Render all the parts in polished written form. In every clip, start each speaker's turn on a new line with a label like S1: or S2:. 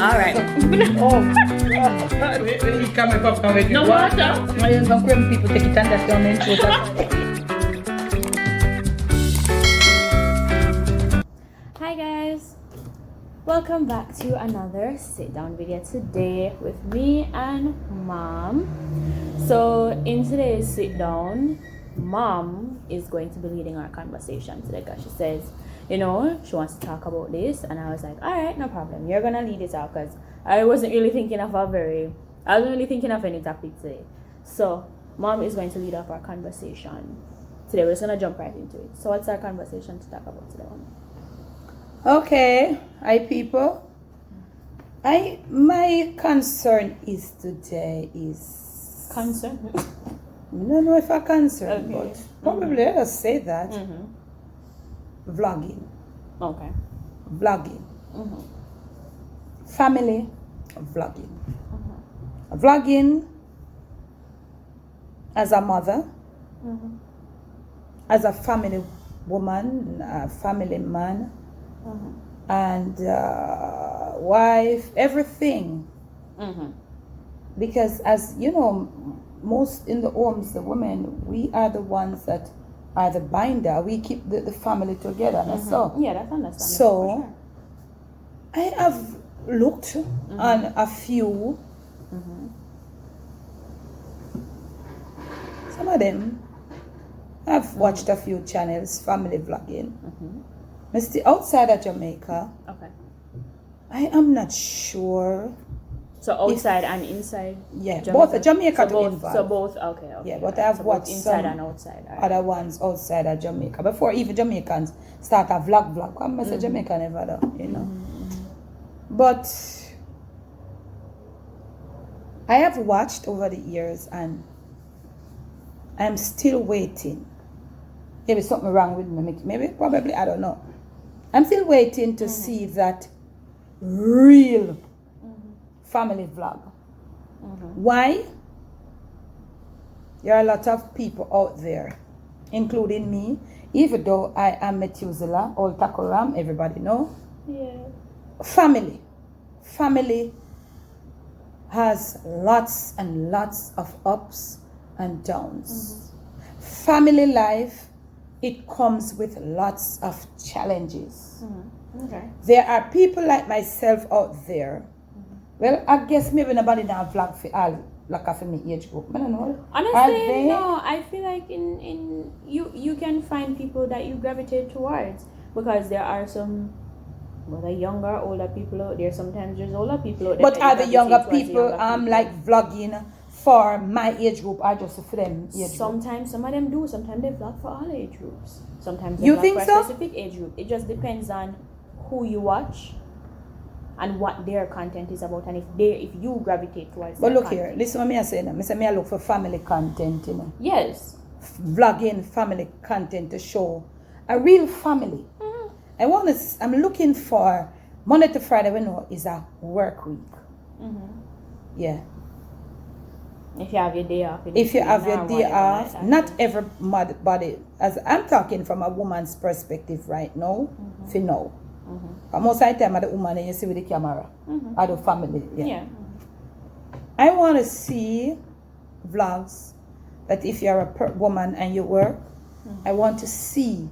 S1: Alright.
S2: Oh, God.
S3: When he come up with
S1: No water.
S2: I use some cream people take it and that's your main fruit.
S1: Hi guys. Welcome back to another sit down video today with me and Mom. So in today's sit down, Mom is going to be leading our conversation today because she says, you know, she wants to talk about this, and I was like, all right, no problem. You're gonna lead it out because I wasn't really thinking of any topic today. So Mom is going to lead up our conversation today. We're just gonna jump right into it. So what's our conversation to talk about today, Mom?
S2: Okay, hi people. My concern is today is
S1: Concern.
S2: I don't know if I'm concerned,
S1: Okay.
S2: but probably let us say that vlogging,
S1: Okay.
S2: family vlogging, vlogging as a mother, as a family woman, a family man, and wife, everything. Because as you know, most in the homes, the women, we are the ones that are the binder. We keep the family together. So
S1: Yeah, that's understandable.
S2: So
S1: for sure.
S2: I have looked on a few. Some of them. I've watched a few channels, family vlogging. Mr. Outside of Jamaica,
S1: Okay.
S2: I am not sure.
S1: So outside and inside.
S2: Yeah,
S1: Jamaica?
S2: both Jamaica
S1: So
S2: to
S1: both.
S2: involve.
S1: So both. Okay. Okay.
S2: Yeah, but
S1: right.
S2: I've
S1: So both
S2: watched
S1: inside
S2: some
S1: and outside. All right.
S2: Other ones outside of Jamaica before even Jamaicans start a vlog. I'm say Jamaica never done, you know. But I have watched over the years and I'm still waiting. Maybe something wrong with me. Maybe, probably, I don't know. I'm still waiting to see that real family vlog. Why? There are a lot of people out there, including me, even though I am Methuselah, Old Takoram, everybody know.
S1: Yeah.
S2: Family has lots and lots of ups and downs. Family life, it comes with lots of challenges.
S1: Okay.
S2: There are people like myself out there. Well, I guess maybe nobody now vlog for all like for me age group. I don't know.
S1: Honestly, no. I feel like in you can find people that you gravitate towards because there are some whether younger, older people out there. Sometimes there's older people out there.
S2: But
S1: that
S2: are
S1: you
S2: the younger
S1: gravitate towards
S2: people
S1: the younger people.
S2: like vlogging for my age group or just for them age group?
S1: Sometimes some of them do. Sometimes they vlog for all age groups. Sometimes they
S2: You
S1: vlog
S2: think
S1: for
S2: so?
S1: a specific age group. It just depends on who you watch and what their content is about, and if you gravitate towards.
S2: But
S1: their
S2: look
S1: content.
S2: here, listen what me I say now. Me I look for family content, you know.
S1: Yes.
S2: Vlogging family content to show a real family. I'm looking for Monday to Friday, we know is a work week. Yeah.
S1: If you have your day off.
S2: If you have your day off,
S1: like
S2: not everybody, as I'm talking from a woman's perspective right now, if you know. Most of the time, I'm the woman and you see with the camera, or the family.
S1: Yeah.
S2: I want to see vlogs that if you're a woman and you work, I want to see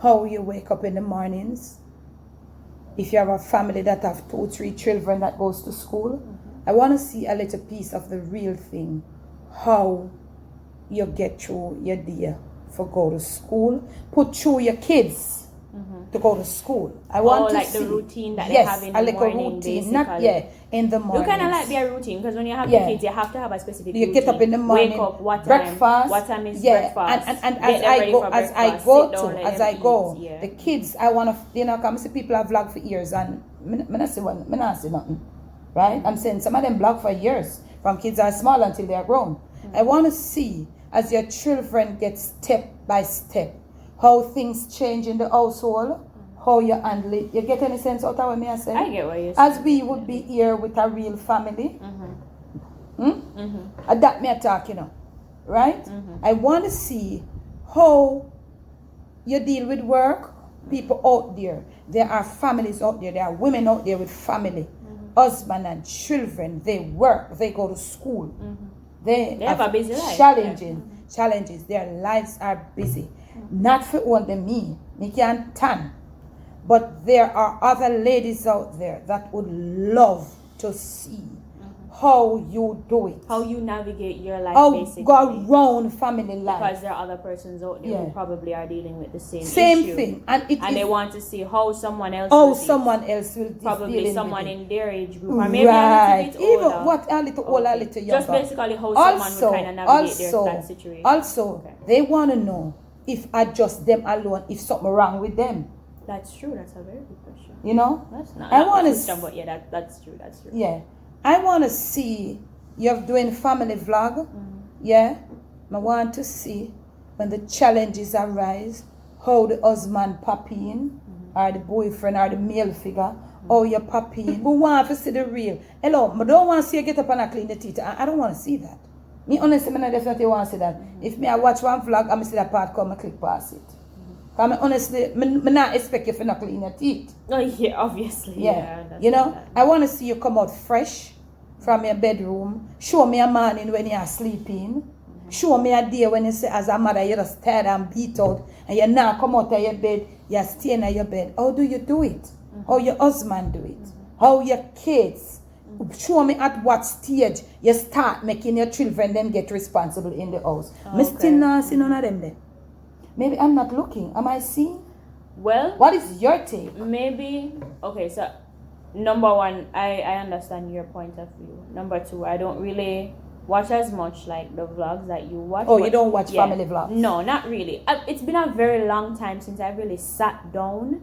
S2: how you wake up in the mornings. If you have a family that have 2 or 3 children that goes to school, I want to see a little piece of the real thing, how you get through your day for go to school, put through your kids to go to school. I want to
S1: like
S2: see
S1: the routine that
S2: yes,
S1: they have in
S2: a
S1: the
S2: little
S1: morning,
S2: routine,
S1: basically.
S2: not in the morning.
S1: You kind of like their routine because when you have
S2: Yeah.
S1: the kids, you have to have a specific
S2: You
S1: routine.
S2: get up in the morning,
S1: Wake up, what time?
S2: breakfast.
S1: What time is
S2: yeah.
S1: breakfast?
S2: And
S1: Get
S2: as
S1: them
S2: I
S1: ready
S2: go,
S1: for
S2: as I
S1: breakfast,
S2: go
S1: sit down,
S2: to,
S1: let
S2: as
S1: them
S2: I go,
S1: eat, yeah.
S2: the kids, I want to, you know, come see people have vlogged for years and me not see nothing, right? I'm saying some of them vlog for years, from kids are small until they are grown. I want to see as your children get step by step how things change in the household, how you handle it. You get any sense out of what me I say?
S1: I get what you're saying.
S2: As we would be here with a real family. That me a talk, you know, right? I want to see how you deal with work. People out there, there are families out there, there are women out there with family. husband and children, they work, they go to school. They
S1: have a busy life.
S2: Challenges. Their lives are busy. Not for only me can't tan. But there are other ladies out there that would love to see how you do it.
S1: How you navigate your life,
S2: how
S1: basically.
S2: Go around family life.
S1: Because there are other persons out there who probably are dealing with the same issue.
S2: Thing.
S1: And they want to see how someone else
S2: will
S1: probably someone in their age group. Or
S2: right.
S1: maybe a little bit older.
S2: Even what a little older, a little younger.
S1: Just basically how someone would kind of navigate that situation.
S2: Also, they want to know if I just them alone, if something wrong with them.
S1: That's true. That's a very good question.
S2: You know?
S1: That's not
S2: I want
S1: to but yeah, that's true. That's true.
S2: Yeah. I want to see you're doing family vlog. Yeah. I want to see when the challenges arise, how the husband pop in, or the boyfriend, or the male figure, how you pop in. We want to see the real. Hello, I don't want to see you get up and clean the teeth. I don't want to see that. Me honestly, I definitely want to see that. If me I watch one vlog, I see that part come, I click past it. Because honestly, I not expect you to not clean your teeth.
S1: Oh yeah, obviously.
S2: Yeah. You know, I want to see you come out fresh from your bedroom. Show me a morning when you are sleeping. Show me a day when you say as a mother you're just tired and beat out and you now come out of your bed, you're staying at your bed. How do you do it? How your husband do it? How your kids? Show me at what stage you start making your children them get responsible in the house. Me still not see none of them there. Maybe I'm not looking. Am I seeing?
S1: Well,
S2: what is your take?
S1: Maybe, okay, so number one, I understand your point of view. Number two, I don't really watch as much like the vlogs that you watch.
S2: Oh, you don't watch family vlogs?
S1: No, not really. It's been a very long time since I really sat down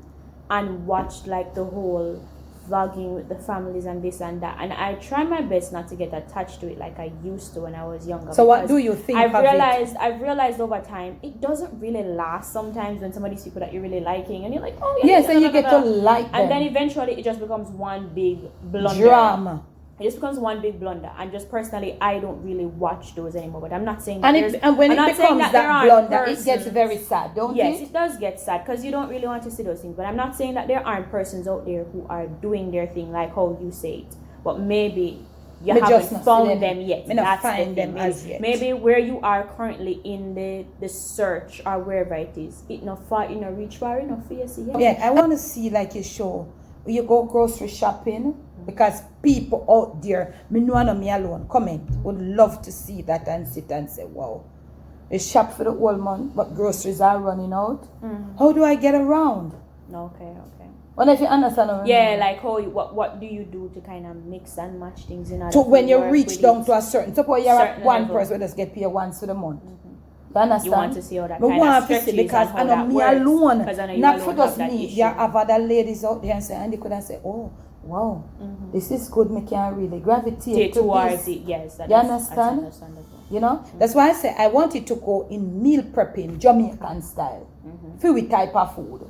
S1: and watched like the whole vlogging with the families and this and that, and I try my best not to get attached to it like I used to when I was younger.
S2: So what do you think?
S1: I've realized over time it doesn't really last sometimes when some of these people that you're really liking and you're like, oh yeah,
S2: so you get to like them,
S1: and then eventually it just becomes one big blunder.
S2: Drama.
S1: It just becomes one big blunder, and just personally, I don't really watch those anymore. But I'm not saying that
S2: and when it becomes that blunder, it gets very sad, don't it?
S1: Yes, it does get sad because you don't really want to see those things. But I'm not saying that there aren't persons out there who are doing their thing like how you say it. But maybe you haven't found them yet.
S2: That's find them as yet.
S1: Maybe where you are currently in the search or wherever it is, it not far, reach far enough for you to see.
S2: Yeah, I want to see like you show. You go grocery shopping. Because people out there, me alone, comment, would love to see that and sit and say, wow, we shop for the whole month, but groceries are running out. How do I get around?
S1: Okay.
S2: Well, if you understand,
S1: like what do you do to kind of mix and match things in order
S2: to when you reach down to a certain, suppose you're at one person just get paid once for the month. You understand?
S1: You want to see how that kind of stretches
S2: because
S1: and how that
S2: me
S1: works.
S2: alone, not for just me. You have other ladies out there and they could have said, oh, wow, this is good. Me can really gravitate
S1: towards it. Yes,
S2: you understand?
S1: That's understandable.
S2: You know, that's why I say I want it to go in meal prepping, Jamaican style, with type of food.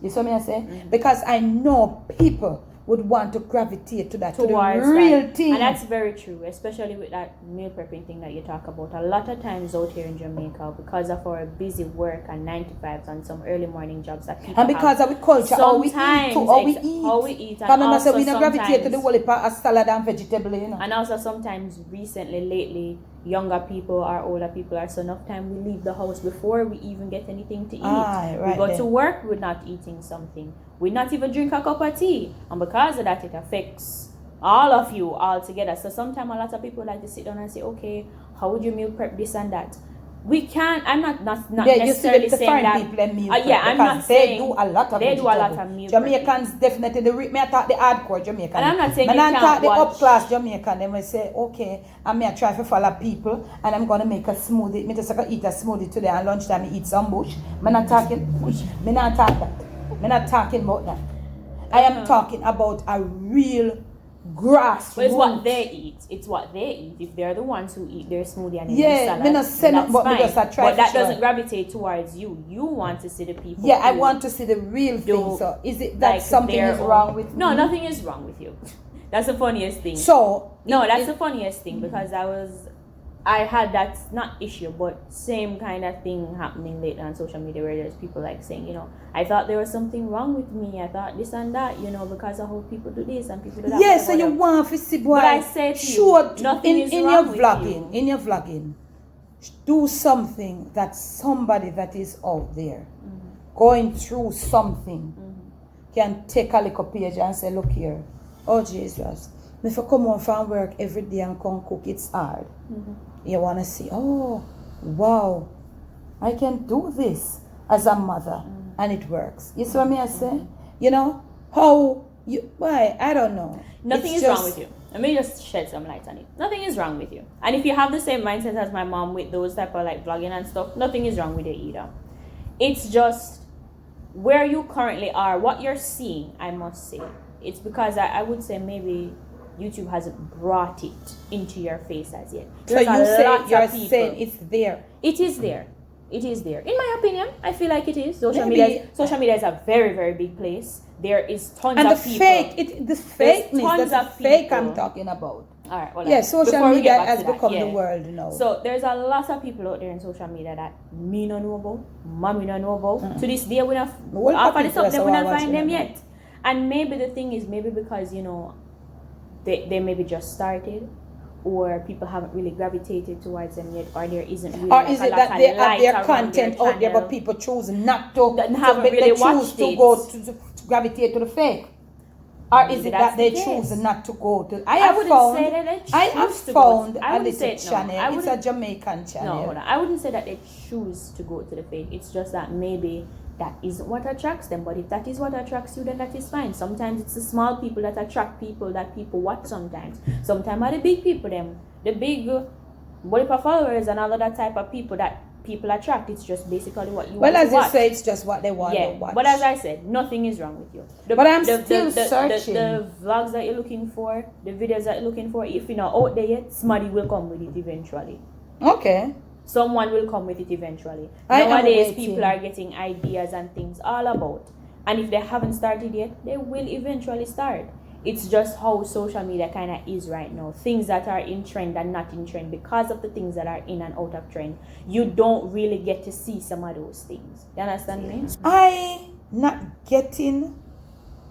S2: You see what I say? Because I know people would want to gravitate to that, towards to the real thing.
S1: And that's very true, especially with that meal prepping thing that you talk about. A lot of times out here in Jamaica, because of our busy work and 9-to-5s and some early morning jobs that people
S2: and because
S1: have,
S2: of our culture, how we eat. And also we don't gravitate to the whole part of salad and vegetable, you know.
S1: And also sometimes lately, younger people or older people are so enough time we leave the house before we even get anything to eat. We go to work, we're not eating something. We not even drink a cup of tea. And because of that, it affects all of you all together. So sometimes a lot of people like to sit down and say, okay, how would you meal prep this and that? We can't. I'm not necessarily saying that.
S2: People meal prep
S1: I'm not saying
S2: they do a lot of
S1: meal
S2: Jamaicans
S1: prepping.
S2: Definitely. Me I talk the hardcore Jamaican.
S1: And I'm not saying you
S2: can't talk the
S1: watch.
S2: up class Jamaican. They will say, okay, I'm gonna try to follow people, and I'm gonna make a smoothie. Me just eat a smoothie today, and lunchtime I eat some bush. Me not talking bush. Me not talk that. Me not talking about that. I am talking about a real grassroots.
S1: But it's what they eat. It's what they eat. If they're the ones who eat their smoothie and
S2: salad, me not say
S1: that's
S2: but
S1: fine.
S2: Me just try
S1: but that doesn't gravitate towards you. You want to see the people.
S2: Yeah, I want to see the real thing. So is it that like something is wrong with me?
S1: No, nothing is wrong with you. That's the funniest thing.
S2: So
S1: that's the funniest thing because I had that, not issue, but same kind of thing happening lately on social media where there's people like saying, I thought there was something wrong with me. I thought this and that, because of how people do this and people do that.
S2: Yes, so you want to see, boy.
S1: But I said to
S2: sure,
S1: you, nothing is
S2: in
S1: wrong
S2: your
S1: with
S2: vlogging,
S1: you.
S2: in your vlogging, do something that somebody that is out there going through something can take a little page and say, look here, oh Jesus, if I come home from work every day and come cook, it's hard. You want to see, oh, wow, I can do this as a mother and it works. You see what I say? Why? I don't know.
S1: Nothing is wrong with you. Let me just shed some light on it. Nothing is wrong with you. And if you have the same mindset as my mom with those type of like vlogging and stuff, nothing is wrong with you either. It's just where you currently are, what you're seeing, I must say. It's because I would say maybe YouTube hasn't brought it into your face as yet.
S2: So you're saying it's there.
S1: It is there. It is there. In my opinion, I feel like it is. Social media is a very, very big place. There is tons of people.
S2: And the fakeness, that's the fake I'm talking about.
S1: All right. Well,
S2: yeah, social media has become the world now.
S1: So there's a lot of people out there in social media that me don't know about, mommy don't know about. To this day, we not find them yet. And maybe the thing is, because they maybe just started, or people haven't really gravitated towards them yet, or there isn't really
S2: or is it that they have their content out there but people choose not to to gravitate to the fake? Or is it that they choose not to go to? I have found a little channel. It's a Jamaican channel.
S1: No, hold on. I wouldn't say that they choose to go to the fake. It's just that maybe that isn't what attracts them. But if that is what attracts you, then that is fine. Sometimes it's the small people that attract people that people watch sometimes. Sometimes are the big people, the big Bolipa followers and all of that type of people that people attract. It's just basically what you want to watch.
S2: Well, as you say, it's just what they want to watch.
S1: But as I said, nothing is wrong with you.
S2: But I'm still searching.
S1: The vlogs that you're looking for, the videos that you're looking for, if you're not out there yet, somebody will come with it eventually.
S2: Okay.
S1: Someone will come with it eventually. Nowadays, people are getting ideas and things all about. And if they haven't started yet, they will eventually start. It's just how social media kind of is right now. Things that are in trend and not in trend, because of the things that are in and out of trend, you don't really get to see some of those things. You understand me?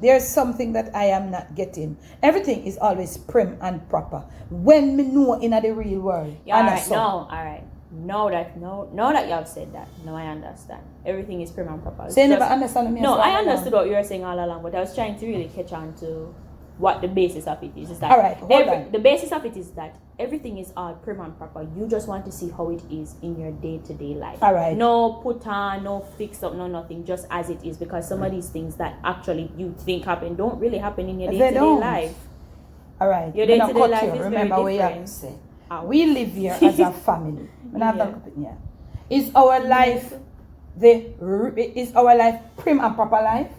S2: There's something that I am not getting. Everything is always prim and proper. When me know in the real world.
S1: Yeah, all right. Now that y'all said that, now I understand. Everything is prim and proper.
S2: So you never understand me?
S1: No, I understood what you were saying all along, but I was trying to really catch on to what the basis of it is. Is that
S2: all right, hold on.
S1: The basis of it is that everything is all prim and proper. You just want to see how it is in your day-to-day life.
S2: All right.
S1: No put on, no fix up, no nothing, just as it is. Because some of these things that actually you think happen don't really happen in your day-to-day life.
S2: All right.
S1: Your day-to-day life is
S2: remember
S1: very
S2: what you have to say. We live here as a family. Is our life prim and proper life?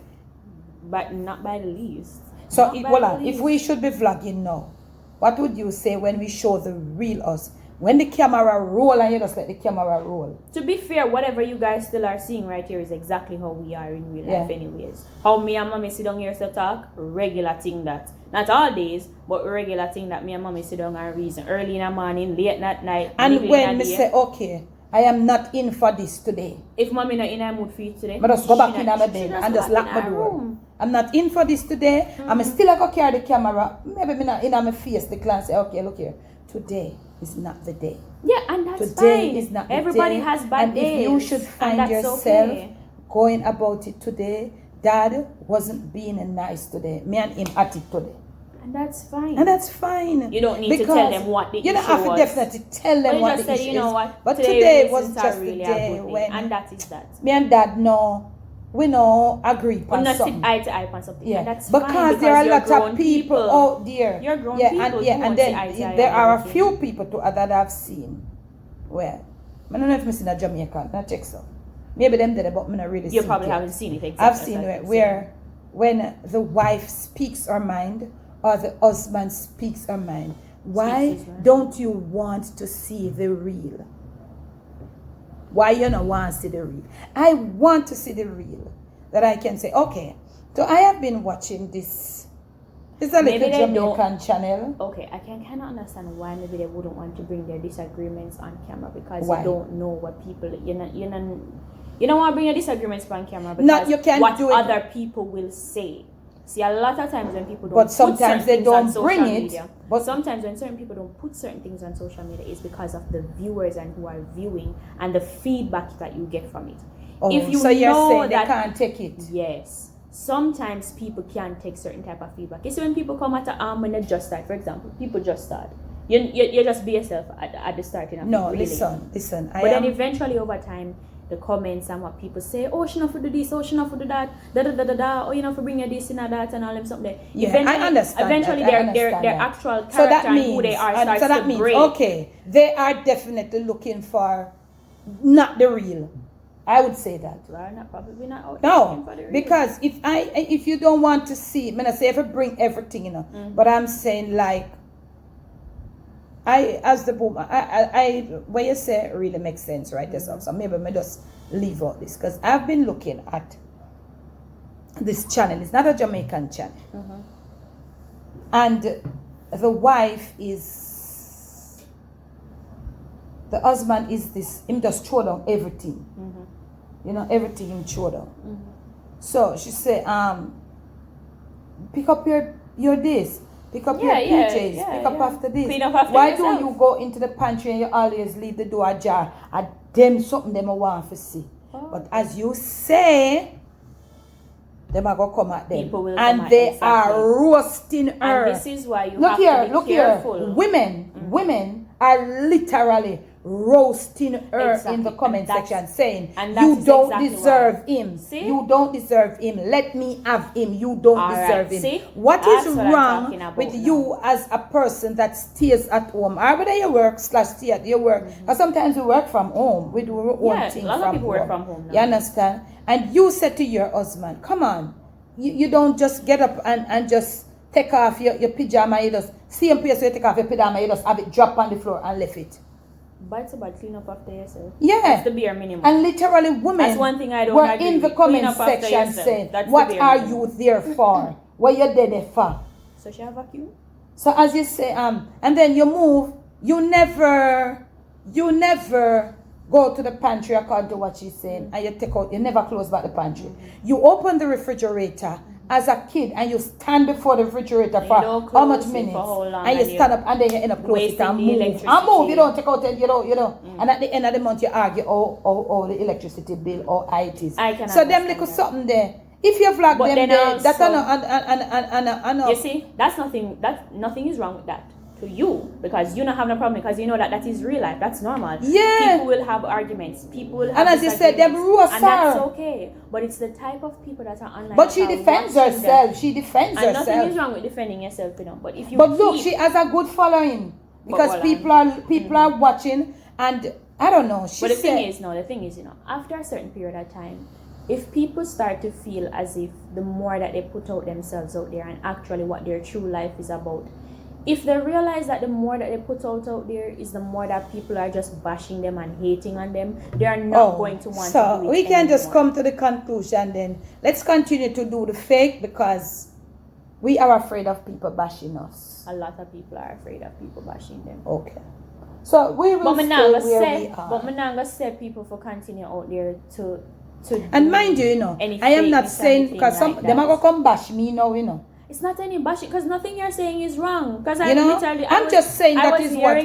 S1: But not by the least.
S2: So if we should be vlogging now, what would you say when we show the real us? When the camera roll and you just let the camera roll.
S1: To be fair, whatever you guys still are seeing right here is exactly how we are in real life anyways. How me and mommy sit down here to talk, regular thing that. Not all days, but regular thing that me and mommy sit down and reason. Early in the morning, late at night.
S2: And when me say, okay, I am not in for this today.
S1: If mommy not in a mood for you today,
S2: I just go back in my bed and just lock my door. I'm not in for this today. I'm still going to carry the camera. Maybe me not in my face, the client say, okay, look here. Today is not the day.
S1: Yeah, and that's
S2: today
S1: fine.
S2: Is not the
S1: Everybody
S2: day.
S1: has bad days.
S2: And if you should find yourself going about it today, Dad wasn't being nice today. Me and him at it today.
S1: And that's fine.
S2: And that's fine.
S1: You don't need to tell them what the issue was.
S2: You don't have to definitely tell them what the issue is. But today was just the day when...
S1: And that is that.
S2: Me and Dad we know agree on something.
S1: Not eye to eye on something.
S2: Yeah,
S1: and that's
S2: because
S1: fine,
S2: there are a lot of people out there.
S1: You're grown people.
S2: And then there are a few people that I've seen. Well, I don't know if I'm seeing a Jamaican. I check so. Maybe them did, but I'm not really.
S1: You probably haven't seen it. Exactly.
S2: I've seen where when the wife speaks her mind or the husband speaks her mind. Why don't you want to see the real? Why you don't want to see the real? I want to see the real. That I can say, okay, so I have been watching this It's a
S1: maybe
S2: little
S1: they don't.
S2: Jamaican channel.
S1: Okay, I can kind of understand why maybe they wouldn't want to bring their disagreements on camera because
S2: Why?
S1: you don't know what people you don't want to bring your disagreements on camera because
S2: Not you can't
S1: what
S2: do it.
S1: other people will say. See, a lot of times when people don't
S2: But
S1: put
S2: sometimes
S1: certain
S2: they
S1: things on
S2: don't
S1: social
S2: bring it,
S1: media,
S2: but-
S1: sometimes when certain people don't put certain things on social media, it's because of the viewers and who are viewing and the feedback that you get from it.
S2: Oh,
S1: If you
S2: so you're
S1: know
S2: saying
S1: that
S2: they can't take it?
S1: yes, sometimes people can take certain type of feedback. You see, when people come at when they just start, for example, people just start. You just be yourself at the starting of
S2: No,
S1: it, really.
S2: listen.
S1: But then eventually over time, the comments and what people say, oh, she not for do this, oh, she not for do that, oh, you know, for bring you this and that and all them something.
S2: Yeah,
S1: Eventually,
S2: I understand.
S1: Eventually,
S2: that. I
S1: their
S2: understand that.
S1: actual character
S2: So that
S1: and
S2: means,
S1: who they are starts
S2: so that
S1: to
S2: means,
S1: break.
S2: okay, they are definitely looking for not the real. I would say that.
S1: Well, probably not out there looking
S2: No,
S1: for the real.
S2: because if you don't want to see, I mean, I say if I bring everything, you know, but I'm saying like, as the woman, what you say really makes sense, right? Yourself. So maybe I just leave out this because I've been looking at this channel. It's not a Jamaican channel, and the wife is, the husband is this. Him just throw down everything. You know, everything him throw down. So she said, pick up your this. Pick up your PJs. Pick up after this.
S1: Clean up after
S2: Why
S1: yourself.
S2: do you go into the pantry and you always leave the door ajar? And them something them I want to see.
S1: Oh.
S2: But as you say, them are gonna come at them.
S1: People will
S2: and
S1: come at
S2: they
S1: exactly.
S2: are roasting her.
S1: And this is why you
S2: Look
S1: have
S2: here,
S1: to be
S2: look
S1: careful.
S2: here. Women are literally roasting her in the
S1: Exactly.
S2: comment
S1: And
S2: section saying,
S1: and that
S2: you
S1: is
S2: don't
S1: exactly
S2: deserve
S1: why.
S2: him.
S1: See?
S2: You don't deserve him. Let me have him. You don't
S1: All
S2: deserve
S1: right.
S2: him.
S1: See?
S2: What
S1: That's
S2: is
S1: what I'm
S2: wrong
S1: talking about
S2: with
S1: now.
S2: you as a person that stays at home? Or whether you work / stay at your work. Or sometimes we work from home. We do our own
S1: Yeah,
S2: thing
S1: a lot of
S2: from
S1: people
S2: home.
S1: work from home now.
S2: You understand? And you said to your husband, come on. You don't just get up and just take off your pajama. You just same place where you take off your pajama. You just have it drop on the floor and left it.
S1: But it's about clean up after yourself.
S2: Yeah.
S1: That's the bare minimum.
S2: And literally women
S1: That's one thing I don't
S2: were
S1: agree
S2: in the
S1: with. Clean
S2: comment
S1: up after
S2: section
S1: yourself.
S2: saying,
S1: That's the
S2: what
S1: bare
S2: are
S1: minimum.
S2: you there for? What you there for?
S1: So she have vacuum?
S2: So as you say, and then you move, you never go to the pantry according to what she's saying, and you never close back the pantry. You open the refrigerator as a kid and you stand before the refrigerator
S1: And
S2: for
S1: you don't
S2: how
S1: close
S2: much
S1: it for
S2: minutes,
S1: how long,
S2: and you
S1: and
S2: stand up and then you end up closing it
S1: wasting
S2: and
S1: the
S2: move.
S1: electricity.
S2: And move, you don't take out it, you know. And at the end of the month you argue all the electricity bill or it is.
S1: I can
S2: So them
S1: understand
S2: little
S1: that.
S2: something there. If you vlog
S1: But
S2: them
S1: then
S2: there, that's
S1: also- You see, nothing is wrong with that to you, because you don't have no problem, because you know that is real life. That's normal.
S2: Yeah.
S1: People will have arguments. People will have
S2: And as you said, them
S1: disagreements,
S2: roast
S1: and that's
S2: her.
S1: okay. But it's the type of people that are online.
S2: But
S1: that
S2: she
S1: are
S2: defends
S1: watching
S2: herself.
S1: them.
S2: She defends
S1: And nothing is
S2: herself.
S1: wrong with defending yourself, you know. But if you
S2: But look,
S1: keep-
S2: she has a good following because
S1: hold on.
S2: people are watching, and I don't know. She
S1: But the
S2: said,
S1: thing is, after a certain period of time, if people start to feel as if the more that they put out themselves out there and actually what their true life is about, if they realize that the more that they put out there is the more that people are just bashing them and hating on them, they are not going to want to
S2: so
S1: do it
S2: we can just
S1: anymore.
S2: come to the conclusion then. Let's continue to do the fake because we are afraid of people bashing us.
S1: A lot of people are afraid of people bashing them.
S2: Okay. So we will
S1: But me
S2: stay
S1: not
S2: where
S1: gonna
S2: we
S1: say,
S2: are.
S1: but me not gonna say people for continue out there to
S2: And
S1: do
S2: mind you,
S1: any
S2: I am not
S1: fakeness or
S2: saying
S1: anything
S2: because some
S1: like
S2: them
S1: that.
S2: are gonna come bash me now,
S1: It's not any bashing, because nothing you're saying is wrong. Because
S2: You know, I'm just saying that is what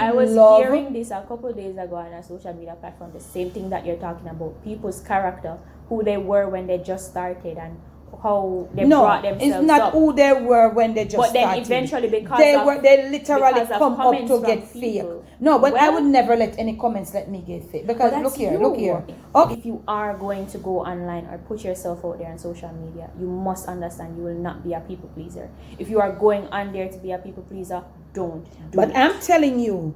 S2: I would love.
S1: hearing this a couple of days ago on a social media platform. The same thing that you're talking about, people's character, who they were when they just started, and how they brought themselves
S2: it's not
S1: up.
S2: who they were when they just
S1: But then
S2: started.
S1: eventually, because
S2: they
S1: of-
S2: literally
S1: because of
S2: come up
S1: comments
S2: to
S1: from
S2: get fake.
S1: people.
S2: No, but I
S1: Well-
S2: would never let any comments let me get fake because
S1: But that's
S2: look here. Okay.
S1: If you are going to go online or put yourself out there on social media, you must understand you will not be a people pleaser. If you are going on there to be a people pleaser, don't do
S2: But
S1: it.
S2: I'm telling you,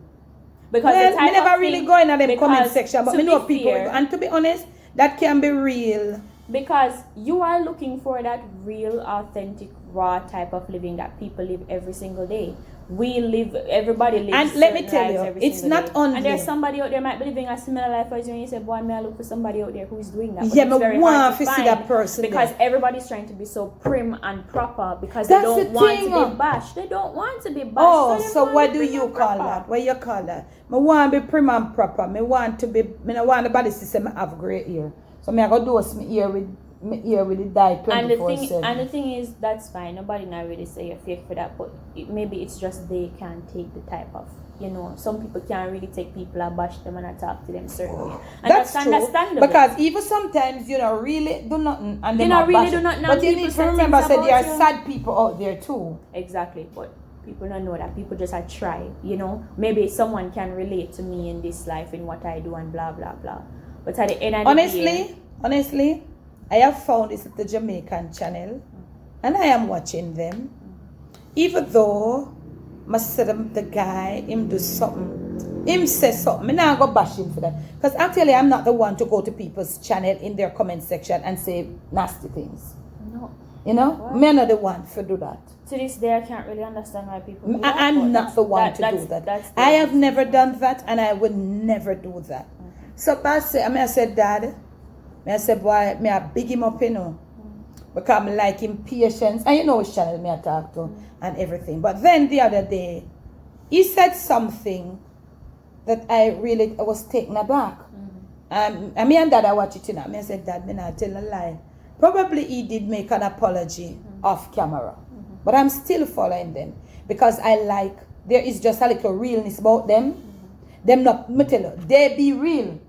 S1: Because
S2: well,
S1: the
S2: me
S1: type
S2: never
S1: of
S2: really
S1: thing-
S2: go in them comment
S1: because
S2: section, but
S1: to
S2: me know
S1: be
S2: people.
S1: fair,
S2: And to be honest, that can be real.
S1: because you are looking for that real, authentic, raw type of living that people live every single day. everybody lives.
S2: And let me
S1: certain
S2: tell
S1: lives
S2: you,
S1: every
S2: it's
S1: single
S2: not
S1: day.
S2: only.
S1: And there's somebody out there might be living a similar life as you, and you say, boy, may I look for somebody out there who's doing that. But
S2: Yeah,
S1: it's
S2: but
S1: very
S2: one
S1: hard
S2: to see
S1: find
S2: that person
S1: because
S2: there.
S1: everybody's trying to be so prim and proper because
S2: That's
S1: they don't
S2: the
S1: want
S2: thing.
S1: to be bashed. They don't want to be bashed.
S2: Oh,
S1: they
S2: so
S1: want
S2: what
S1: to be
S2: do
S1: prim
S2: you
S1: and
S2: call
S1: proper.
S2: that? What you call that? Me want to be prim and proper. Me want to be. Me no want nobody to say me have great ear. So me I go dose me ear with the dye 24/7.
S1: And the thing is, that's fine. Nobody not really say you're fake for that, but maybe it's just they can't take the type of, some people can't really take people and bash them and talk to them certain way. And
S2: that's true.
S1: understandable.
S2: Because even sometimes really do nothing and they
S1: not really
S2: bash
S1: do
S2: it.
S1: nothing.
S2: But you need to remember, say there are sad people out there too.
S1: Exactly, but people don't know that. People just try, Maybe someone can relate to me in this life, in what I do, and blah blah blah. But at the end of the day,
S2: honestly, I have found this at the Jamaican channel, and I am watching them. Even though the guy, him do something, him say something, I go bash him for that. Because actually, I'm not the one to go to people's channel in their comment section and say nasty things.
S1: No.
S2: Me I'm not the one to do that.
S1: To this day, I can't really understand why people do that.
S2: I'm not the one to do that. I have never done that, and I would never do that. So I said, Dad, I said, boy, I big him up, because I like him patience. And which channel I talk to and everything. But then the other day, he said something that I was taken aback. And me and Dad, I watch it, I said, Dad, me not tell a lie. Probably he did make an apology off camera. But I'm still following them. Because there is just a little realness about them. Them not, me tell you, they be real.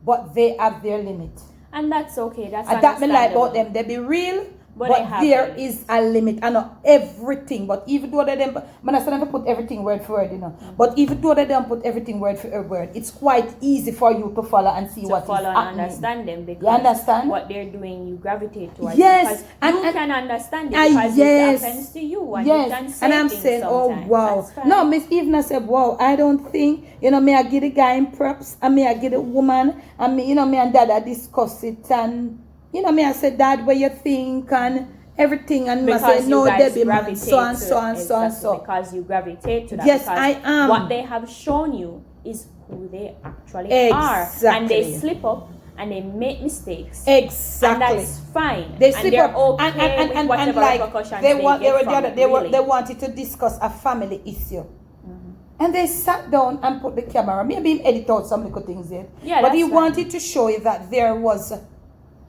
S2: But they have their limit.
S1: And that's okay. That's
S2: that me like about them. They be real, but there is a limit. I know everything, but even though they don't, I never put everything word for word, But even though they don't put everything word for word, it's quite easy for you to follow and see what is happening.
S1: And understand them, because
S2: you understand
S1: what they're doing, you gravitate towards.
S2: Yes,
S1: because you can understand it because it happens to you. And you can say
S2: and I'm saying, oh wow.
S1: No,
S2: Miss Evelyn said, wow, I don't think, me I give the guy in props, and me I give the woman, and me, me and Dad I discuss it, and me I said, Dad, what you think, and everything, and I say, no, Debbie, man, so and so and so and so.
S1: Because you gravitate to that.
S2: Yes,
S1: because
S2: I am.
S1: What they have shown you is who they actually are. And they slip up and they make mistakes.
S2: Exactly.
S1: And that's fine.
S2: They slip up
S1: okay with whatever repercussions
S2: they wanted to discuss a family issue. And they sat down and put the camera. Maybe he edit out some little things there.
S1: Yeah,
S2: but he wanted to show you that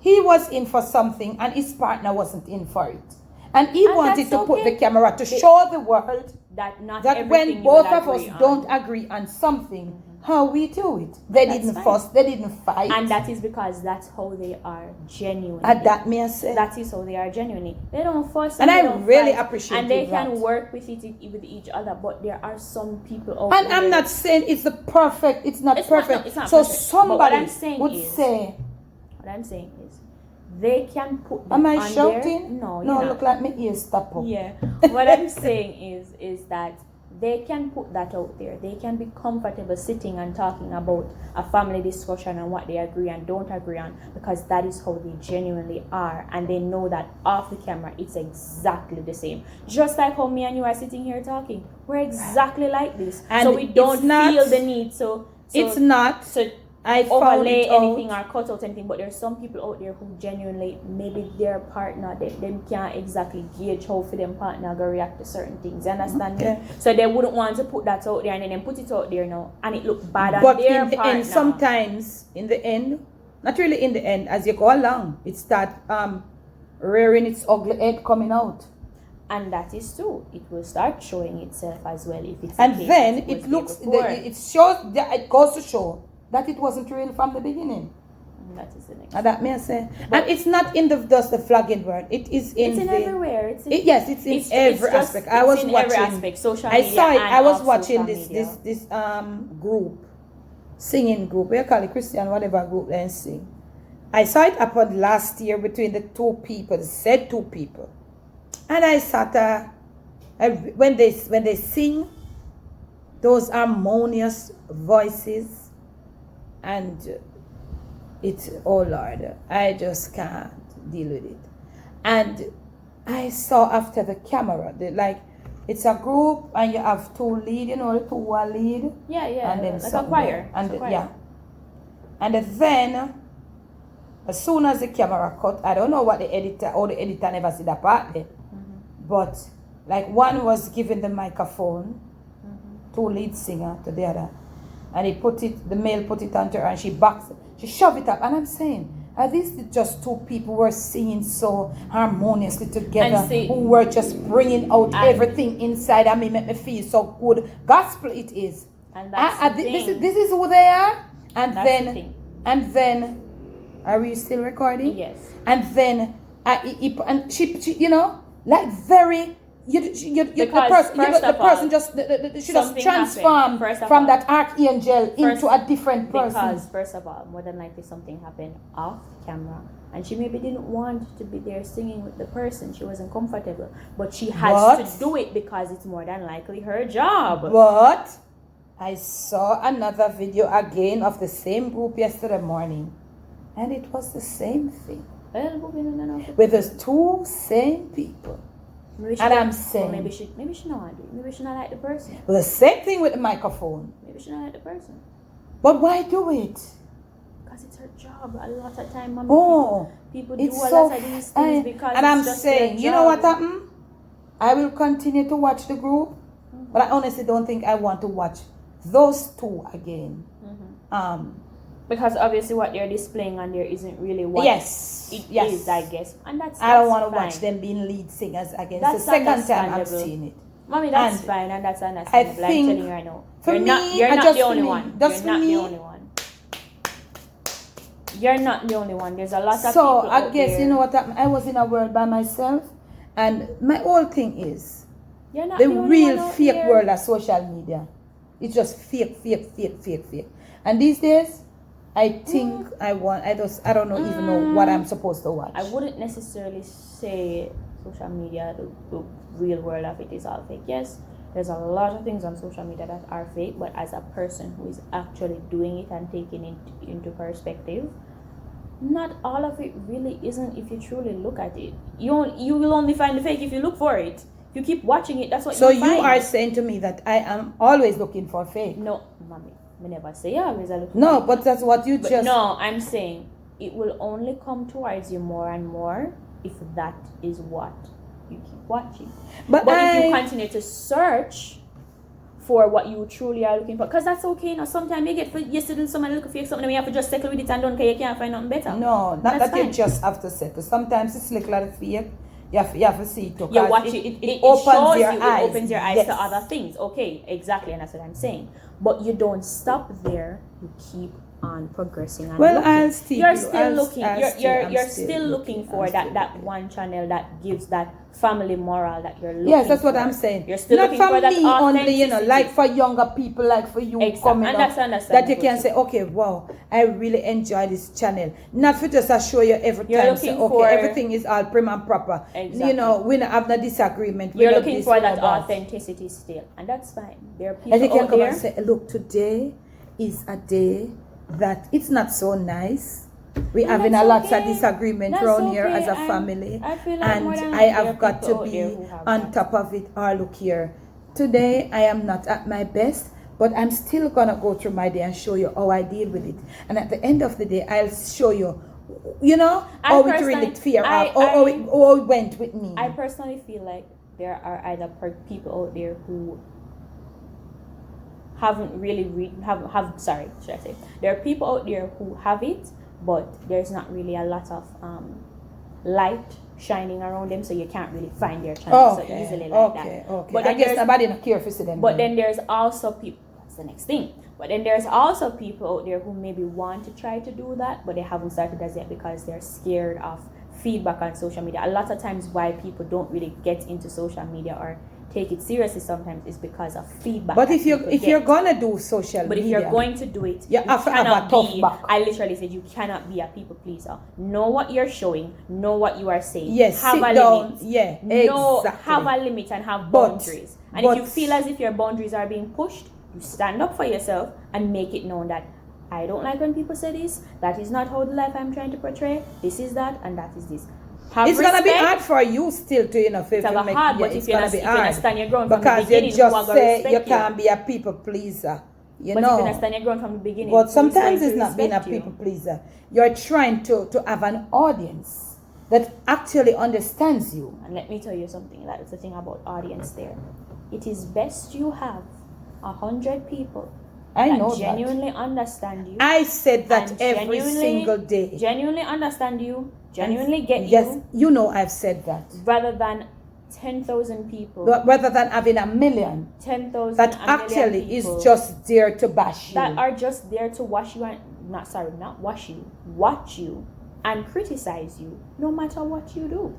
S2: he was in for something and his partner wasn't in for it. And he wanted to put the camera to show the world that when both of us don't agree on something, how we do it. They didn't fuss, they didn't fight.
S1: And that is because that's how they are genuinely.
S2: And that may I say.
S1: That is how they are genuinely. They don't fuss
S2: and
S1: they
S2: I
S1: don't
S2: really
S1: fight,
S2: appreciate
S1: and they
S2: that.
S1: can work with each other, but there are some people out
S2: and
S1: there.
S2: I'm not saying it's perfect, it's not perfect.
S1: It's not
S2: so
S1: perfect.
S2: somebody
S1: what I'm saying is they can put them
S2: am I
S1: on
S2: shouting?
S1: There. No,
S2: look like my ears stop up.
S1: Yeah. What I'm saying is that they can put that out there. They can be comfortable sitting and talking about a family discussion and what they agree and don't agree on, because that is how they genuinely are, and they know that off the camera it's exactly the same. Just like how me and you are sitting here talking, we're exactly like this,
S2: and
S1: so we don't feel the need. So
S2: it's not.
S1: So
S2: I
S1: overlay anything
S2: out.
S1: or cut out anything, but there's some people out there who genuinely, maybe their partner, they can't exactly gauge how for them partner go react to certain things. You understand me? So they wouldn't want to put that out there and then put it out there now and it look bad on their partner. But in the end,
S2: sometimes in the end, not really in the end, as you go along, it starts rearing its ugly head coming out.
S1: And that is true. It will start showing itself as well if it's.
S2: And then it looks, it shows, it goes to show that it wasn't real from the beginning.
S1: That is the next.
S2: And that may I say. But and it's not in just the flagging word. It is in.
S1: It's in everywhere. It's
S2: in every aspect. I was watching.
S1: Every aspect. Social media.
S2: I saw it. I was watching
S1: this
S2: group, singing group. We call it Christian whatever group they sing. I saw it happen last year between the two people. Said two people, and I sat when they sing those harmonious voices. And it's, oh Lord, I just can't deal with it. And I saw after the camera, It's a group, and you have two lead. You know, the two are lead.
S1: Yeah,
S2: And then
S1: like a
S2: something
S1: choir.
S2: and
S1: It's a choir.
S2: yeah, and then as soon as the camera cut, I don't know what the editor never see that part there, but like one was giving the microphone to lead singer to the other, and the male put it onto her, and she shoved it up, and I'm saying, are these just two people who were singing so harmoniously together, who were just bringing out everything inside? I mean, make me feel so good. Gospel it is.
S1: And that's the thing.
S2: This is who they are. And
S1: That's
S2: then
S1: the thing.
S2: and then, are we still recording?
S1: Yes.
S2: And then and she you know, like very the person just she just transformed from that archangel into a different person.
S1: Because first of all, more than likely something happened off camera, and she maybe didn't want to be there singing with the person. She wasn't comfortable, but she has to do it because it's more than likely her job.
S2: But I saw another video again of the same group yesterday morning, and it was the same thing with the two same people. And I'm saying,
S1: maybe she not want to do it. Maybe she not like the person.
S2: The same thing with the microphone.
S1: Maybe she not like the person.
S2: But why do it?
S1: Because it's her job. A lot of time,
S2: mommy,
S1: people do a lot of these things because
S2: and I'm
S1: just
S2: saying, you know what happened? I will continue to watch the group, but I honestly don't think I want to watch those two again.
S1: Because obviously what they're displaying on there isn't really what it is, I guess. And that's
S2: I don't want to
S1: fine.
S2: watch them being lead singers again.
S1: That's
S2: it's the second time I'm seeing it.
S1: Mommy, that's fine, and that's understandable.
S2: I think
S1: I'm telling you right now.
S2: You're
S1: not the only one.
S2: Just
S1: You're not the only one. You're not the only one. There's a lot of people.
S2: So I guess you know what happened? I was in a world by myself, and my whole thing is the real fake world of social media. It's just fake. And these days, I think I don't even know what I'm supposed to watch.
S1: I wouldn't necessarily say social media, the real world of it is all fake. Yes, there's a lot of things on social media that are fake, but as a person who is actually doing it and taking it into perspective, not all of it really isn't. If you truly look at it, you will only find the fake if you look for it. If you keep watching it, that's what
S2: so
S1: you find.
S2: So you are saying to me that I am always looking for fake?
S1: No, mommy. I never say always I look for
S2: no, but that's what you just...
S1: No, I'm saying it will only come towards you more and more if that is what you keep watching. But if you continue to search for what you truly are looking for, because that's okay. Now, sometimes you still somebody looking for something, and you have to just settle with it and don't care. You can't find nothing better.
S2: No, not that you just have to settle. Sometimes it's like a lot of fake. You have to see it.
S1: You watch it opens your eyes. It opens your eyes to other things. Okay, exactly, and that's what I'm saying. But you don't stop there. You keep on progressing. And you're still looking. You're still looking for that one channel that gives that family moral that you're looking for.
S2: Yes, that's what I'm saying.
S1: You're still looking for that
S2: me only, like for younger people, like for you coming up, that you can say, okay, wow, I really enjoy this channel. Not for just to show you every time, say, okay, everything is all prim and proper.
S1: Exactly.
S2: You know, we don't have no disagreement.
S1: You're looking for that authenticity still, and that's fine. There are people
S2: and you can
S1: out
S2: come
S1: there.
S2: and say, look, today is a day that it's not so nice. We having a lot of disagreement around here as a family, and I have got to be on top of it. Or look here, today I am not at my best, but I'm still gonna go through my day and show you how I deal with it. And at the end of the day, I'll show you, how it really feel, how it went with me.
S1: I personally feel like there are either people out there who haven't really there are people out there who have it, but there's not really a lot of light shining around them, so you can't really find their channel so easily like that.
S2: Okay. But I guess nobody not care for them.
S1: But then there's also people. That's the next thing. But then there's also people out there who maybe want to try to do that, but they haven't started as yet because they're scared of feedback on social media. A lot of times, why people don't really get into social media or take it seriously sometimes is because of feedback.
S2: But if you're gonna do social media,
S1: but if you're going to do it,
S2: you have to have a tough back.
S1: I literally said you cannot be a people pleaser. Know what you're showing. Know what you are saying.
S2: Yes,
S1: have
S2: sit
S1: a
S2: down.
S1: limit.
S2: Yeah, exactly.
S1: Have a limit and have boundaries. And if you feel as if your boundaries are being pushed, you stand up for yourself and make it known that I don't like when people say this. That is not how the life I'm trying to portray. This is that, and that is this.
S2: It's gonna be hard for you still to, you know,
S1: it's hard, but if you're not stand your ground from the
S2: because
S1: beginning,
S2: you just say you
S1: you
S2: can't be a people pleaser. You
S1: but
S2: know.
S1: if you're not stand your ground from the beginning,
S2: But sometimes it's not being a
S1: you?
S2: people pleaser. You're trying to have an audience that actually understands you.
S1: And let me tell you something. That's the thing about audience there. It is best you have 100 people
S2: I know
S1: genuinely understand you.
S2: I said that every single day.
S1: Genuinely understand you. Genuinely get you.
S2: Yes, you know I've said that.
S1: Rather than 10,000 people.
S2: Rather than having a million.
S1: 10,000
S2: that actually is just there to bash you.
S1: That are just there to wash you and not wash you. Watch you and criticize you no matter what you do.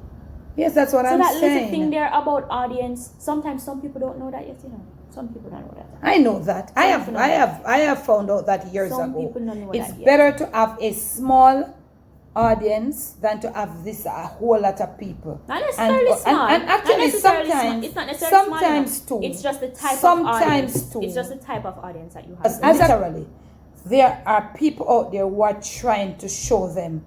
S2: Yes, that's what I'm saying.
S1: So that little thing there about audience, sometimes some people don't know that yet, you know. Some people don't know that.
S2: I know that. I have found out that years ago.
S1: Some people don't know
S2: it's
S1: that yet.
S2: better to have a small audience than to have this a whole lot of people.
S1: Not necessarily small.
S2: And actually
S1: sometimes it's not necessarily
S2: sometimes
S1: small.
S2: Too.
S1: It's just the type
S2: sometimes
S1: of audience.
S2: Too.
S1: It's just the type of audience that you have.
S2: As literally, there are people out there who are trying to show them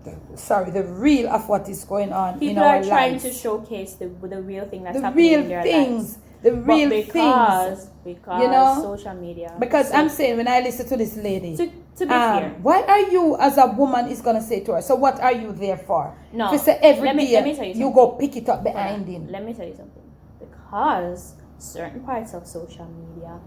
S2: the real of what is going on
S1: people
S2: in our lives.
S1: People are trying to showcase the real thing that's
S2: the
S1: happening
S2: real
S1: in their
S2: things.
S1: lives.
S2: The real things.
S1: Because
S2: you know,
S1: social media.
S2: Because I'm saying, when I listen to this lady,
S1: to be fair,
S2: what are you as a woman is gonna say to her? So what are you there for?
S1: No.
S2: If say every
S1: let me tell
S2: you go pick it up behind him.
S1: Let me tell you something. Because certain parts of social media,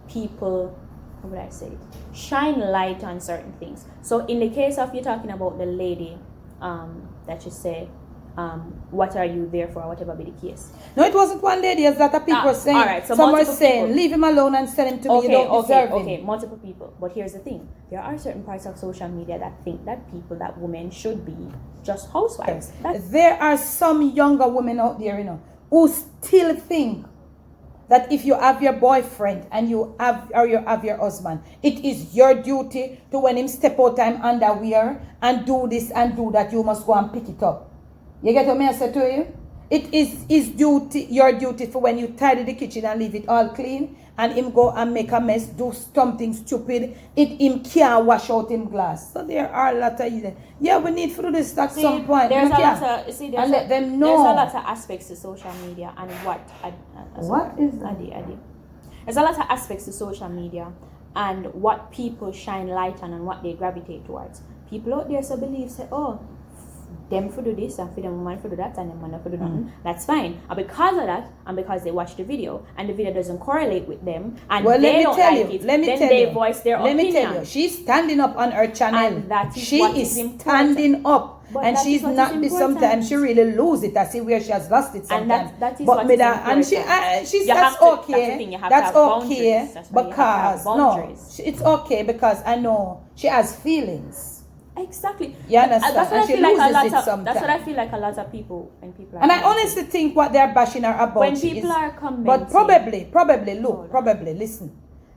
S1: people, how would I say it, shine light on certain things. So in the case of you talking about the lady, that you say, what are you there for, whatever be the case.
S2: No, it wasn't one lady, as that people were saying.
S1: All right, so
S2: some were saying, people. Leave him alone and send him to me. You don't deserve him.
S1: Okay, multiple people. But here's the thing. There are certain parts of social media that think that women should be just housewives.
S2: There are some younger women out there, you know, who still think that if you have your boyfriend and you have your husband, it is your duty to, when him step out time underwear and do this and do that, you must go and pick it up. You get what I say to you? It is his duty, your duty, for when you tidy the kitchen and leave it all clean, and him go and make a mess, do something stupid, him can't wash out him glass. So there are a lot of, yeah, we need to do this at some point.
S1: There's a lot of,
S2: and let them know.
S1: There's a lot of aspects to social media and what is that? Adi. There's a lot of aspects to social media and what people shine light on and what they gravitate towards. People out there so believe, say, oh, them for do this and for them woman for do that and them man for do nothing. That's fine. And because of that, and because they watch the video and the video doesn't correlate with them, and they don't like it, then they voice their opinion. Let me tell you,
S2: she's standing up on her channel.
S1: And that is
S2: she
S1: what
S2: is
S1: important.
S2: standing up.
S1: But
S2: and she's not. Sometimes she really lose it. I see where she has lost it sometimes.
S1: And that is
S2: but
S1: what
S2: with
S1: is
S2: her, and she's that's okay. That's okay because no, it's okay because I know she has feelings.
S1: Exactly.
S2: You understand?
S1: That's what I
S2: she
S1: feel like
S2: loses
S1: a lot
S2: it
S1: of.
S2: sometimes.
S1: That's what I feel like a lot of people when people. Are
S2: and I honestly think what they're bashing her about.
S1: When people are commenting.
S2: But probably listen.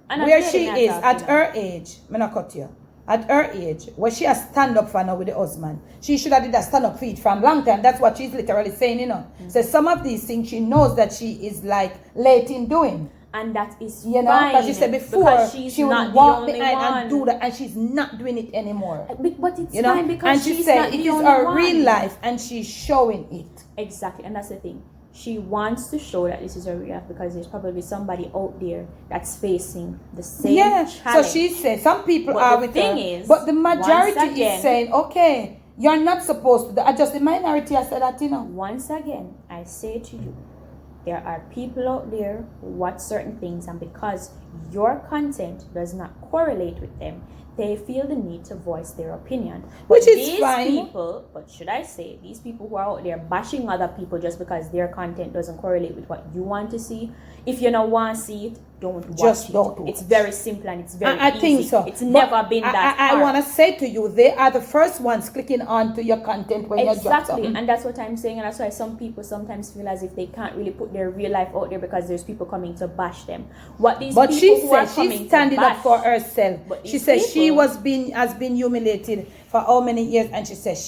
S2: Where she is at her age, I'm not cut you. At her age, where she has stand up for now with the husband, she should have did a stand up for it from long time. That's what she's literally saying, you know. So some of these things she knows that she is like late in doing.
S1: And that is
S2: you know, because she said before she would walk behind and do that, and she's not doing it anymore.
S1: But it's fine because
S2: and she said it is her real life, and she's showing it.
S1: Exactly, and that's the thing. She wants to show that this is her real life because there's probably somebody out there that's facing the same challenge.
S2: So she said some people are with her, but the majority is saying, okay, you're not supposed to. Just the minority, I said that, you know.
S1: Once again, I say to you, there are people out there who watch certain things, and because your content does not correlate with them, they feel the need to voice their opinion.
S2: Which is fine.
S1: People, but should I say, these people who are out there bashing other people just because their content doesn't correlate with what you want to see, if you don't want to see it, don't watch it. It's very simple and it's very easy. I think so. It's never been that hard.
S2: I want to say to you, they are the first ones clicking on to your content when you drop something.
S1: Exactly, and that's what I'm saying, and that's why some people sometimes feel as if they can't really put their real life out there because there's people coming to bash them.
S2: But she said she's standing up for herself. She said she has been humiliated for how many years, and she says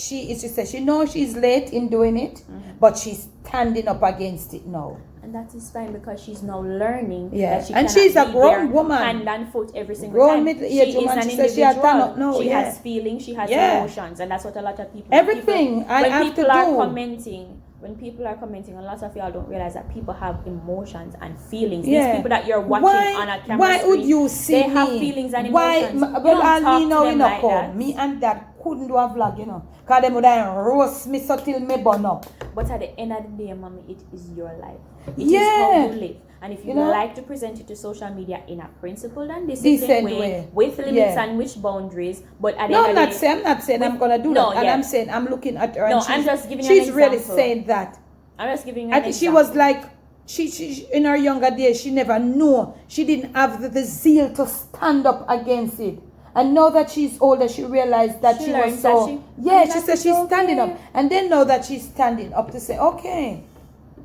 S2: she knows she's late in doing it, but she's standing up against it now.
S1: and that is fine because she's now learning
S2: Yeah.
S1: that she
S2: And
S1: cannot
S2: she's a
S1: be
S2: grown
S1: there
S2: woman.
S1: hand and foot every single
S2: Grown
S1: time.
S2: middle-aged
S1: She
S2: woman.
S1: is an
S2: She says she has
S1: individual.
S2: done no,
S1: She
S2: yeah.
S1: has feelings, she has
S2: Yeah.
S1: emotions, and that's what a lot of people
S2: Everything
S1: people,
S2: I
S1: when
S2: have
S1: people
S2: to
S1: are
S2: do.
S1: commenting, when people are commenting, a lot of y'all don't realize that people have emotions and feelings.
S2: Yeah.
S1: These people that you're watching on a camera
S2: why would
S1: screen,
S2: you see
S1: they
S2: me?
S1: have feelings and
S2: Why?
S1: emotions. You
S2: Well,
S1: don't
S2: I'll
S1: talk
S2: me
S1: to
S2: now,
S1: them
S2: you know,
S1: like
S2: come.
S1: that.
S2: Me and dad couldn't do a vlog, you know. Because them would have roast me so till me burn up.
S1: But at the end of the day, mommy, it is your life. It is
S2: Yeah.
S1: how you live. And if you,
S2: You know?
S1: like to present it to social media in a principled and disciplined
S2: Decent
S1: way,
S2: way.
S1: with limits
S2: Yeah.
S1: and which boundaries, but at the
S2: No,
S1: end
S2: I'm
S1: of
S2: not
S1: the
S2: saying, I'm not saying I'm gonna do
S1: No,
S2: that. And
S1: yeah.
S2: I'm saying I'm looking at her.
S1: No,
S2: And
S1: I'm
S2: she's,
S1: just giving you
S2: she's
S1: an
S2: really
S1: example.
S2: saying that.
S1: I'm just giving you
S2: I
S1: an
S2: think
S1: example.
S2: she was like, she in her younger days, she never knew. She didn't have the zeal to stand up against it. And now that she's older, she realized that
S1: She
S2: she
S1: learns
S2: was
S1: that
S2: so.
S1: she-
S2: Yeah,
S1: and
S2: she
S1: that
S2: said
S1: is
S2: she's standing
S1: okay.
S2: up. And then now that she's standing up to say, okay.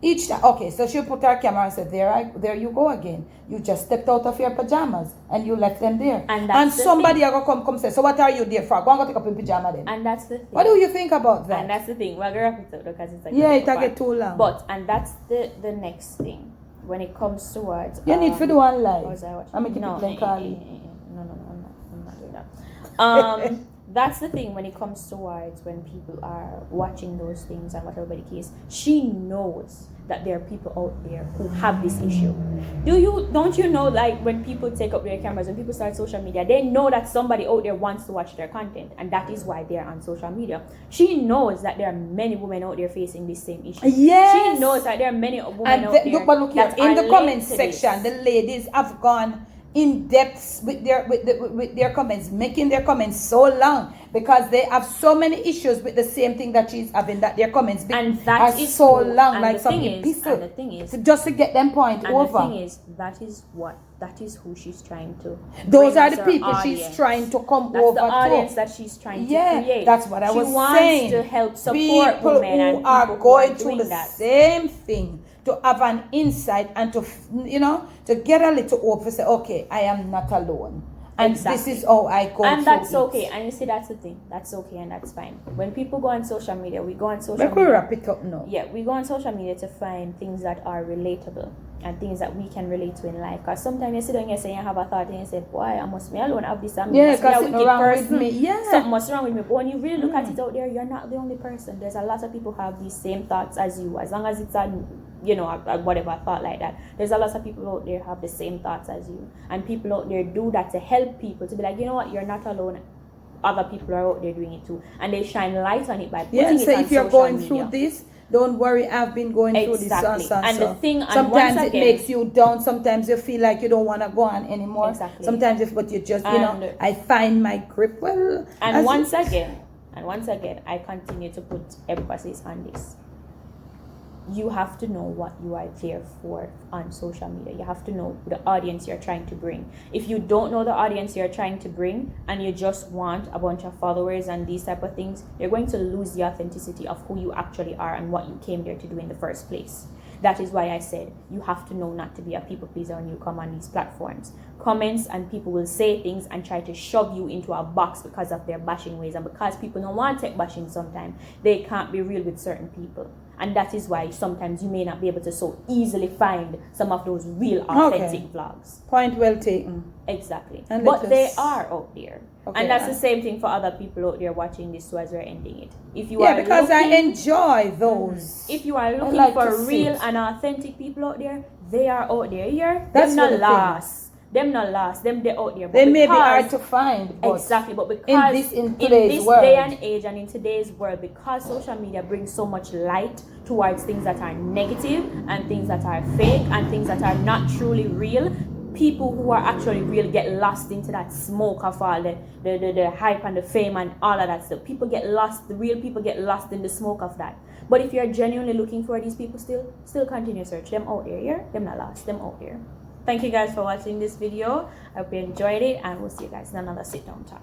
S2: Each time, okay, so she put her camera and said, there you go again. You just stepped out of your pajamas and you left them there.
S1: And that's the
S2: somebody are gonna come say, so what are you there for? Go and go take up in pajama then.
S1: And that's the thing.
S2: What do you think about that?
S1: And that's the thing. We're gonna wrap it up because it's like
S2: Yeah,
S1: a
S2: it'll
S1: part.
S2: get too long.
S1: But and that's the next thing when it comes towards.
S2: You need to do one live.
S1: Was I watching?
S2: I'm making
S1: no,
S2: people then call you.
S1: no, I'm not doing that. That's the thing when it comes towards when people are watching those things and whatever the case. She knows that there are people out there who have this issue. Don't you know, like when people take up their cameras, when people start social media, they know that somebody out there wants to watch their content, and that is why they're on social media. She knows that there are many women out there facing this same issue.
S2: Yes.
S1: She knows that there are many women
S2: And
S1: out there
S2: look here,
S1: that
S2: in
S1: are
S2: the comment
S1: linked to
S2: section,
S1: this.
S2: the ladies have gone in depth with their comments, making their comments so long because they have so many issues with the same thing that she's having, that their comments
S1: And that
S2: are
S1: is
S2: so
S1: cool.
S2: long,
S1: And
S2: like
S1: the
S2: some
S1: thing is-
S2: epistle,
S1: and the thing is-
S2: just to get them point
S1: And
S2: over.
S1: the thing is, that is who she's trying to.
S2: Those
S1: bring
S2: are
S1: as
S2: the
S1: her
S2: people
S1: audience.
S2: she's trying to come
S1: That's
S2: over
S1: the audience
S2: to.
S1: that she's trying to
S2: Yeah,
S1: create.
S2: that's what I was
S1: She wants
S2: saying.
S1: to help support
S2: People
S1: women and
S2: who
S1: people
S2: are
S1: who
S2: going
S1: are
S2: through
S1: doing
S2: the
S1: that.
S2: same thing, to have an insight and to, to get a little hope to say, okay, I am not alone. And
S1: Exactly.
S2: this is how I go
S1: And
S2: through
S1: that's
S2: it.
S1: okay. And you see, that's the thing. That's okay and that's fine. When people go on social media, we go on social
S2: But we
S1: media.
S2: wrap it up now.
S1: Yeah, we go on social media to find things that are relatable and things that we can relate to in life. Because sometimes you sit down and you say you have a thought and you say, boy, I must be alone have this.
S2: Yeah,
S1: must be a
S2: because something
S1: wicked
S2: wrong with
S1: person.
S2: me. Yeah.
S1: Something must wrong with me. But when you really look at it out there, you're not the only person. There's a lot of people who have these same thoughts as you. As long as it's a whatever thought like that. There's a lot of people out there who have the same thoughts as you. And people out there do that to help people, to be like, you know what, you're not alone. Other people are out there doing it too. And they shine light on it by putting it
S2: so
S1: on
S2: if you're
S1: social
S2: going
S1: media.
S2: through this, don't worry, I've been going through this.
S1: Exactly. And the thing, and
S2: sometimes
S1: once
S2: it
S1: again-
S2: makes you down. Sometimes you feel like you don't want to go on anymore.
S1: Exactly.
S2: Sometimes but you just,
S1: And-
S2: I find my grip. Well,
S1: And once again, I continue to put emphasis on this. You have to know what you are there for on social media. You have to know the audience you're trying to bring. If you don't know the audience you're trying to bring and you just want a bunch of followers and these type of things, you're going to lose the authenticity of who you actually are and what you came there to do in the first place. That is why I said you have to know not to be a people pleaser when you come on these platforms. Comments and people will say things and try to shove you into a box because of their bashing ways, and because people don't want to take bashing sometimes, they can't be real with certain people. And that is why sometimes you may not be able to so easily find some of those real authentic vlogs.
S2: Point well taken.
S1: Exactly.
S2: And
S1: But
S2: let
S1: they
S2: us-
S1: are out there.
S2: Okay,
S1: And that's the
S2: and-
S1: same thing for other people out there watching this too as we're ending it. If you
S2: Yeah,
S1: are
S2: because I
S1: looking-
S2: enjoy those.
S1: if you are looking
S2: like
S1: for
S2: to
S1: real
S2: sit.
S1: and authentic people out there, they are out there. Here,
S2: That's
S1: them not
S2: what the thing
S1: last. Them not last. Them they out there. But
S2: They may be
S1: because-
S2: hard to find, but
S1: Exactly, but because
S2: in today's
S1: this
S2: world.
S1: day and age and in today's world, because social media brings so much light towards things that are negative and things that are fake and things that are not truly real, people who are actually real get lost into that smoke of all the hype and the fame and all of that stuff. People get lost, the real people get lost in the smoke of that. But if you're genuinely looking for these people, still continue search them out there, yeah? Them not lost, them out there. Thank you guys for watching this video. I hope you enjoyed it, and we'll see you guys in another sit down talk.